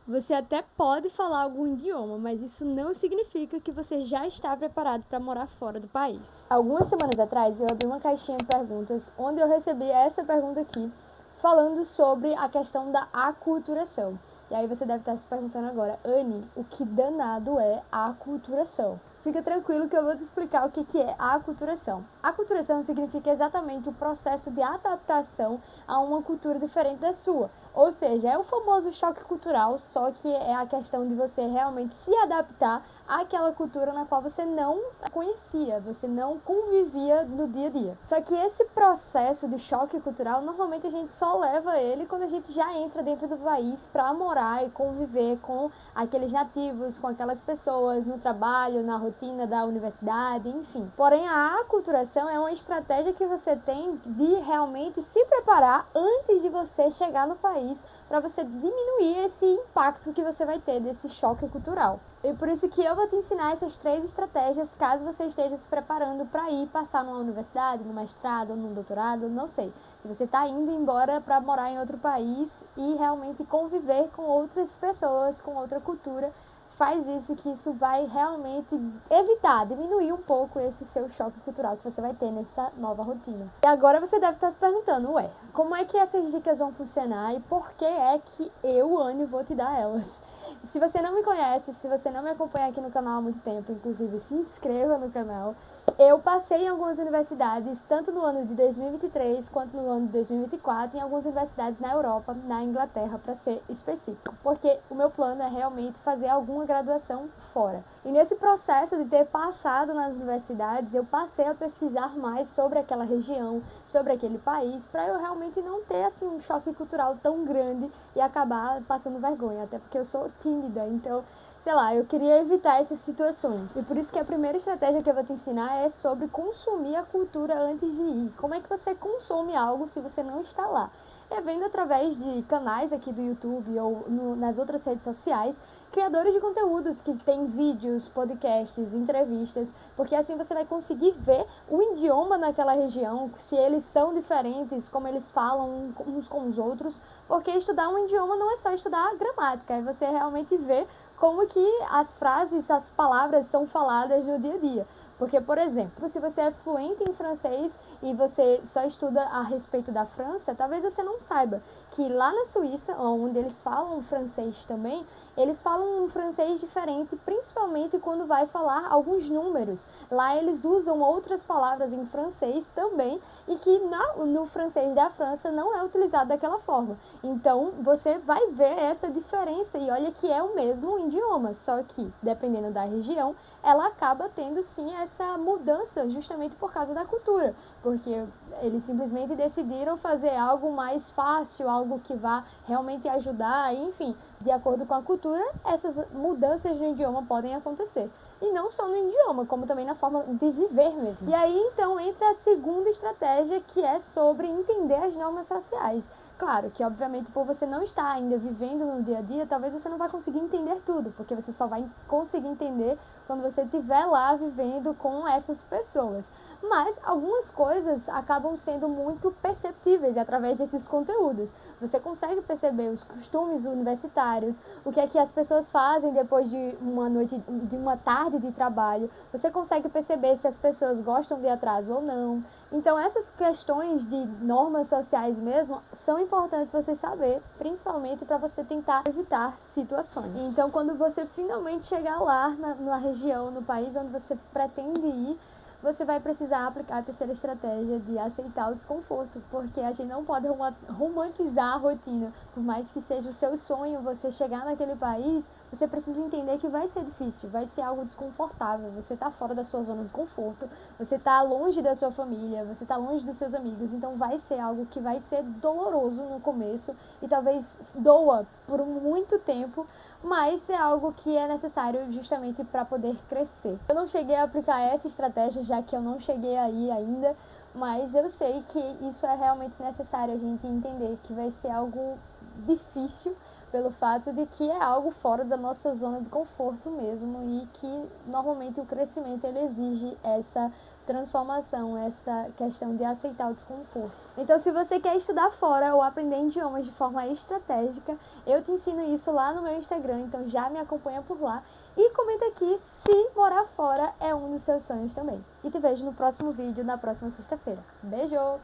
Você até pode falar algum idioma, mas isso não significa que você já está preparado para morar fora do país. Algumas semanas atrás, eu abri uma caixinha de perguntas onde eu recebi essa pergunta aqui, falando sobre a questão da aculturação. E aí você deve estar se perguntando agora, Anne, o que danado é a aculturação? Fica tranquilo que eu vou te explicar o que é a aculturação. A aculturação significa exatamente o processo de adaptação a uma cultura diferente da sua. Ou seja, é o famoso choque cultural, só que é a questão de você realmente se adaptar àquela cultura na qual você não conhecia, você não convivia no dia a dia. Só que esse processo de choque cultural, normalmente a gente só leva ele quando a gente já entra dentro do país para morar e conviver com aqueles nativos, com aquelas pessoas no trabalho, na rotina da universidade, enfim. Porém, a aculturação é uma estratégia que você tem de realmente se preparar antes de você chegar no país para você diminuir esse impacto que você vai ter desse choque cultural. E por isso que eu vou te ensinar essas 3 estratégias caso você esteja se preparando para ir passar numa universidade, no mestrado, num doutorado, não sei. Se você está indo embora para morar em outro país e realmente conviver com outras pessoas, com outra cultura, faz isso, que isso vai realmente evitar, diminuir um pouco esse seu choque cultural que você vai ter nessa nova rotina. E agora você deve estar se perguntando, ué, como é que essas dicas vão funcionar e por que é que eu, Anne, vou te dar elas? Se você não me conhece, se você não me acompanha aqui no canal há muito tempo, inclusive se inscreva no canal. Eu passei em algumas universidades, tanto no ano de 2023 quanto no ano de 2024, em algumas universidades na Europa, na Inglaterra, para ser específico, porque o meu plano é realmente fazer alguma graduação fora. E nesse processo de ter passado nas universidades, eu passei a pesquisar mais sobre aquela região, sobre aquele país, para eu realmente não ter assim um choque cultural tão grande e acabar passando vergonha, até porque eu sou tímida, então sei lá, eu queria evitar essas situações. E por isso que a primeira estratégia que eu vou te ensinar é sobre consumir a cultura antes de ir. Como é que você consome algo se você não está lá? É vendo através de canais aqui do YouTube ou nas outras redes sociais, criadores de conteúdos que têm vídeos, podcasts, entrevistas, porque assim você vai conseguir ver o idioma naquela região, se eles são diferentes, como eles falam uns com os outros, porque estudar um idioma não é só estudar a gramática, é você realmente ver como que as frases, as palavras são faladas no dia a dia. Porque, por exemplo, se você é fluente em francês e você só estuda a respeito da França, talvez você não saiba que lá na Suíça, onde eles falam francês também, eles falam um francês diferente, principalmente quando vai falar alguns números. Lá eles usam outras palavras em francês também e que no francês da França não é utilizado daquela forma. Então, você vai ver essa diferença e olha que é o mesmo idioma, só que, dependendo da região, ela acaba tendo sim essa mudança justamente por causa da cultura, porque eles simplesmente decidiram fazer algo mais fácil, algo que vá realmente ajudar, enfim, de acordo com a cultura, essas mudanças no idioma podem acontecer. E não só no idioma, como também na forma de viver mesmo. E aí, então, entra a segunda estratégia, que é sobre entender as normas sociais. Claro que, obviamente, por você não estar ainda vivendo no dia a dia, talvez você não vai conseguir entender tudo, porque você só vai conseguir entender quando você estiver lá vivendo com essas pessoas. Mas algumas coisas acabam sendo muito perceptíveis através desses conteúdos. Você consegue perceber os costumes universitários, o que é que as pessoas fazem depois de uma noite, de uma tarde de trabalho. Você consegue perceber se as pessoas gostam de atraso ou não. Então, essas questões de normas sociais mesmo são importantes você saber, principalmente para você tentar evitar situações. Então, quando você finalmente chegar lá na região, no país onde você pretende ir, você vai precisar aplicar a terceira estratégia de aceitar o desconforto, porque a gente não pode romantizar a rotina. Por mais que seja o seu sonho você chegar naquele país, você precisa entender que vai ser difícil, vai ser algo desconfortável, você está fora da sua zona de conforto, você está longe da sua família, você está longe dos seus amigos, então vai ser algo que vai ser doloroso no começo e talvez doa por muito tempo, mas é algo que é necessário justamente para poder crescer. Eu não cheguei a aplicar essa estratégia, já que eu não cheguei aí ainda, mas eu sei que isso é realmente necessário a gente entender que vai ser algo difícil pelo fato de que é algo fora da nossa zona de conforto mesmo e que normalmente o crescimento ele exige essa transformação, essa questão de aceitar o desconforto. Então, se você quer estudar fora ou aprender idiomas de forma estratégica, eu te ensino isso lá no meu Instagram, então já me acompanha por lá. E comenta aqui se morar fora é um dos seus sonhos também. E te vejo no próximo vídeo, na próxima sexta-feira. Beijo!